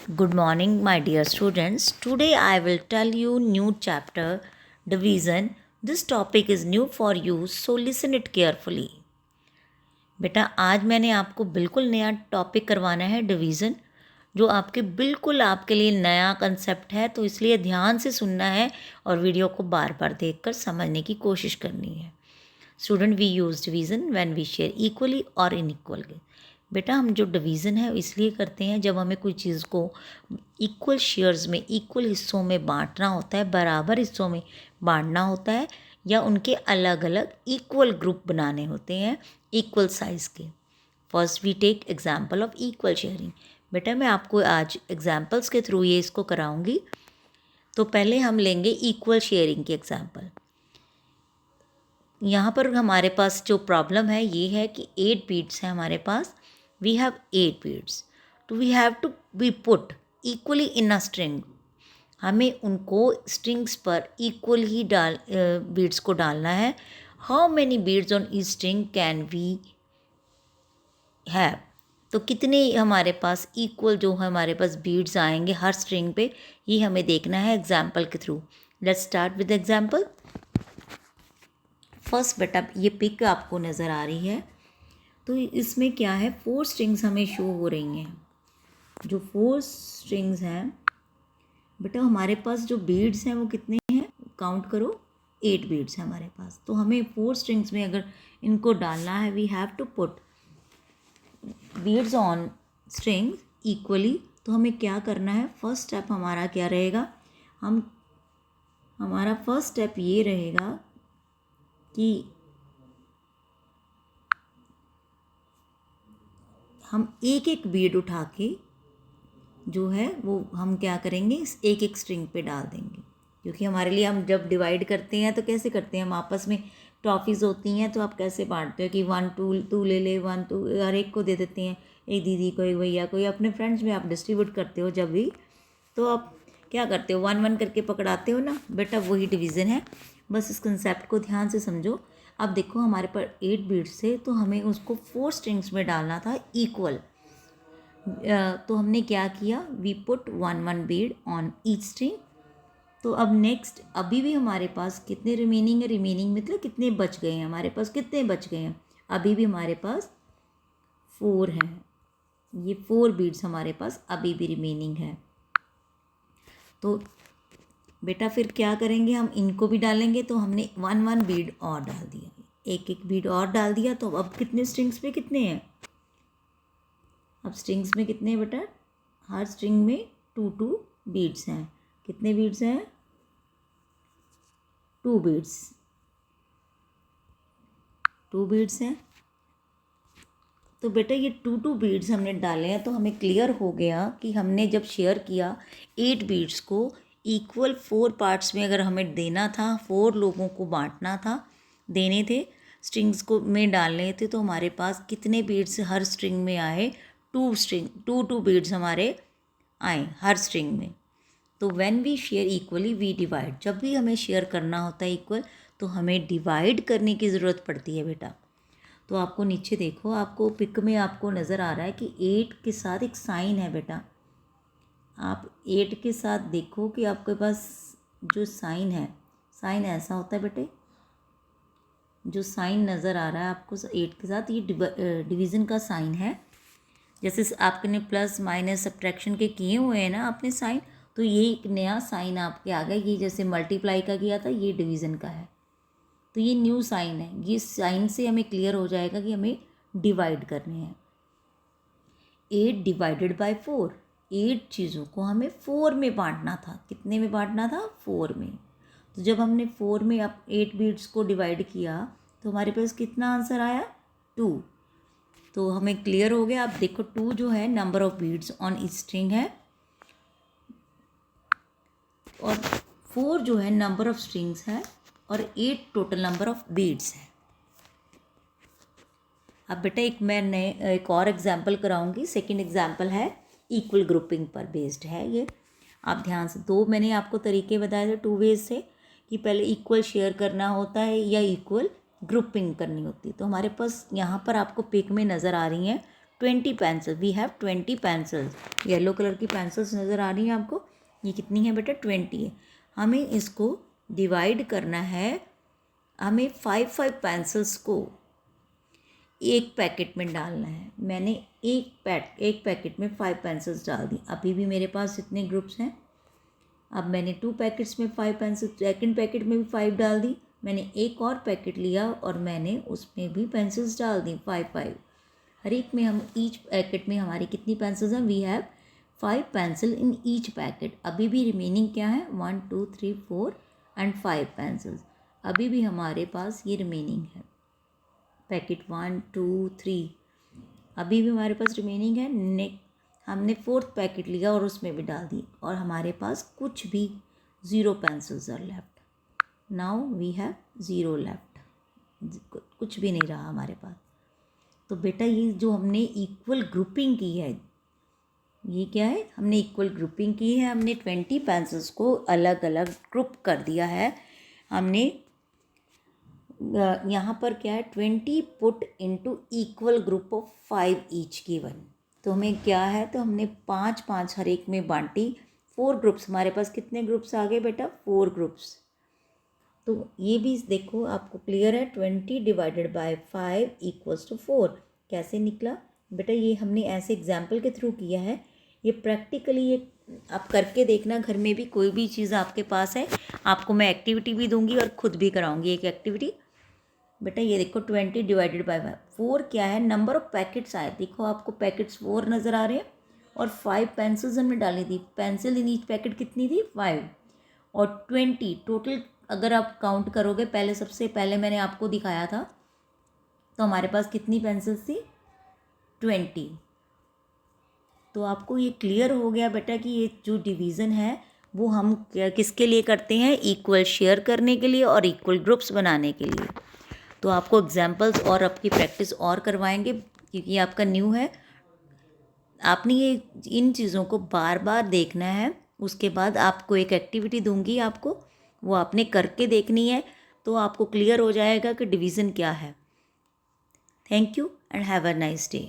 Good morning, my dear students. Today I will tell you new chapter division. This topic is new for you, so listen it carefully. बेटा आज मैंने आपको बिल्कुल नया topic करवाना है डिवीज़न, जो आपके लिए नया कंसेप्ट है, तो इसलिए ध्यान से सुनना है और वीडियो को बार बार देखकर समझने की कोशिश करनी है. Student, we use division when we share equally और इनइक्वली. बेटा हम जो डिवीज़न है इसलिए करते हैं जब हमें कोई चीज़ को इक्वल शेयर्स में, इक्वल हिस्सों में बांटना होता है, बराबर हिस्सों में बांटना होता है, या उनके अलग अलग इक्वल ग्रुप बनाने होते हैं इक्वल साइज़ के. First we take example of equal sharing. बेटा मैं आपको आज एग्जाम्पल्स के थ्रू ये इसको कराऊंगी. तो पहले हम लेंगे इक्वल शेयरिंग की एग्जाम्पल. यहाँ पर हमारे पास जो प्रॉब्लम है ये है कि 8 बीड्स हैं हमारे पास. वी हैव 8 बीड्स, तो we have to be put equally in a string. हमें उनको स्ट्रिंग्स पर इक्वल ही बीड्स को डालना है. How many beads on each string can we have. तो कितने हमारे पास इक्वल जो हमारे पास बीड्स आएंगे हर स्ट्रिंग पे, ये हमें देखना है एग्जाम्पल के through. Let's start with example. First बेटा ये पिक आपको नज़र आ रही है, तो इसमें क्या है, 4 स्ट्रिंग्स हमें शो हो रही हैं. जो 4 स्ट्रिंग्स हैं बेटा, हमारे पास जो बीड्स हैं वो कितने हैं, काउंट करो. 8 बीड्स हैं हमारे पास. तो हमें 4 स्ट्रिंग्स में अगर इनको डालना है, we have to put beads on strings equally. तो हमें क्या करना है, फर्स्ट स्टेप हमारा क्या रहेगा, हमारा फर्स्ट स्टेप ये रहेगा कि हम एक एक बीड उठा के जो है वो हम क्या करेंगे, एक एक स्ट्रिंग पे डाल देंगे. क्योंकि हमारे लिए हम जब डिवाइड करते हैं तो कैसे करते हैं, हम आपस में टॉफ़ीज़ होती हैं तो आप कैसे बांटते हो कि 1 2 ले ले, 1 2 हर एक को दे देते हैं, एक दीदी को, एक भैया को, या अपने फ्रेंड्स में आप डिस्ट्रीब्यूट करते हो जब भी, तो आप क्या करते हो, 1 1 करके पकड़ाते हो ना. बेटा वही डिवीज़न है, बस इस कंसेप्ट को ध्यान से समझो. अब देखो हमारे पर 8 बीड्स थे, तो हमें उसको 4 स्ट्रिंग्स में डालना था इक्वल. तो हमने क्या किया, we put 1 1 bead on each string. तो अब नेक्स्ट अभी भी हमारे पास कितने रिमेनिंग है, रिमेनिंग मतलब कितने बच गए हैं हमारे पास, कितने बच गए हैं, अभी भी हमारे पास 4 हैं. ये 4 बीड्स हमारे पास अभी भी रिमेनिंग है. तो बेटा फिर क्या करेंगे, हम इनको भी डालेंगे. तो हमने 1 1 बीड और डाल दिया, एक एक बीड और डाल दिया. तो अब कितने स्ट्रिंग्स पे कितने हैं, अब स्ट्रिंग्स में कितने हैं बेटा, हर स्ट्रिंग में 2 2 बीड्स हैं. कितने बीड्स हैं, 2 बीड्स, 2 बीड्स हैं. तो बेटा ये 2 2 बीड्स हमने डाले हैं. तो हमें क्लियर हो गया कि हमने जब शेयर किया 8 बीड्स को इक्वल 4 पार्ट्स में, अगर हमें देना था, 4 लोगों को बांटना था, देने थे, स्ट्रिंग्स को में डालने थे, तो हमारे पास कितने बीड्स हर स्ट्रिंग में आए, 2 बीड्स हमारे आए हर स्ट्रिंग में. तो when we share equally we divide. जब भी हमें शेयर करना होता है इक्वल, तो हमें डिवाइड करने की ज़रूरत पड़ती है बेटा. तो आपको नीचे देखो, आपको पिक में आपको नज़र आ रहा है कि 8 के साथ एक साइन है बेटा. आप 8 के साथ देखो कि आपके पास जो साइन है, साइन ऐसा होता है बेटे, जो साइन नज़र आ रहा है आपको 8 के साथ, ये डिवीज़न का साइन है. जैसे आपने प्लस माइनस सब्ट्रैक्शन के किए हुए हैं ना आपने साइन, तो ये एक नया साइन आपके आ गया. ये जैसे मल्टीप्लाई का किया था, ये डिवीज़न का है, तो ये न्यू साइन है. ये साइन से हमें क्लियर हो जाएगा कि हमें डिवाइड करने हैं. 8 डिवाइडेड बाय 4, 8 चीज़ों को हमें 4 में बांटना था. कितने में बांटना था, 4 में. तो जब हमने 4 में अब 8 बीड्स को डिवाइड किया, तो हमारे पास कितना आंसर आया, 2. तो हमें क्लियर हो गया. आप देखो 2 जो है number of beads on each string है, और 4 जो है नंबर ऑफ स्ट्रिंग्स है, और 8 टोटल नंबर ऑफ बीड्स है. अब बेटा एक और एग्जाम्पल कराऊंगी. सेकंड एग्जाम्पल है इक्वल ग्रुपिंग पर बेस्ड है ये. आप ध्यान से, 2 मैंने आपको तरीके बताए थे, 2 वेज से, कि पहले इक्वल शेयर करना होता है या इक्वल ग्रुपिंग करनी होती है. तो हमारे पास यहाँ पर आपको पिक में नज़र आ रही हैं 20 pencil, we have 20 pencils. Yellow colour की पेंसिल्स नज़र आ रही हैं आपको, ये कितनी है बेटा? 20 है। हमें इसको डिवाइड करना है, हमें 5 पेंसिल्स को एक पैकेट में डालना है। मैंने एक पैकेट में 5 पेंसिल्स डाल दी। अभी भी मेरे पास इतने ग्रुप्स हैं। अब मैंने 2 पैकेट्स में 5 पेंसिल, सेकंड पैकेट में भी 5 डाल दी। मैंने एक और पैकेट लिया और मैंने उसमें भी पेंसिल्स डाल दी 5। हर एक में हम ईच पैकेट में हमारी कितनी पेंसिल्स हैं? We have 5 pencil in each packet. अभी भी रिमेनिंग क्या है? 1 2 3 4 एंड 5 पेंसिल्स अभी भी हमारे पास ये रिमेनिंग है। पैकेट 1 2 3 अभी भी हमारे पास रिमेनिंग है। हमने 4th पैकेट लिया और उसमें भी डाल दी और हमारे पास कुछ भी 0 pencils are left. Now we have 0 left, कुछ भी नहीं रहा हमारे पास। तो बेटा ये जो हमने इक्वल ग्रुपिंग की है, ये क्या है? हमने इक्वल ग्रुपिंग की है। हमने 20 पेंसिल्स को अलग अलग ग्रुप कर दिया है। हमने यहाँ पर क्या है? 20 put into equal group of 5 each given. तो हमें क्या है? तो हमने 5 हर एक में बांटी। 4 ग्रुप्स, हमारे पास कितने ग्रुप्स आ गए बेटा? 4 ग्रुप्स। तो ये भी देखो आपको क्लियर है। 20 डिवाइडेड बाय 5 इक्वल्स टू 4 कैसे निकला बेटा? ये हमने ऐसे एग्जाम्पल के थ्रू किया है। ये प्रैक्टिकली ये आप करके देखना घर में भी। कोई भी चीज़ आपके पास है, आपको मैं एक्टिविटी भी दूंगी और खुद भी कराऊंगी एक एक्टिविटी। बेटा ये देखो 20 डिवाइडेड बाय 4 क्या है? नंबर ऑफ पैकेट्स आए। देखो आपको पैकेट्स 4 नज़र आ रहे हैं और 5 पेंसिल्स हमने डाली थी। पेंसिल इन ईच पैकेट कितनी थी? 5 और 20 टोटल। अगर आप काउंट करोगे, पहले सबसे पहले मैंने आपको दिखाया था, तो हमारे पास कितनी पेंसिल्स थी? 20। तो आपको ये क्लियर हो गया बेटा कि ये जो डिवीज़न है वो हम किसके लिए करते हैं? इक्वल शेयर करने के लिए और इक्वल ग्रुप्स बनाने के लिए। तो आपको एग्जाम्पल्स और आपकी प्रैक्टिस और करवाएंगे क्योंकि आपका न्यू है। आपने ये इन चीज़ों को बार बार देखना है। उसके बाद आपको एक एक्टिविटी दूंगी, आपको वो आपने करके देखनी है, तो आपको क्लियर हो जाएगा कि डिवीज़न क्या है। Thank you and have a nice day.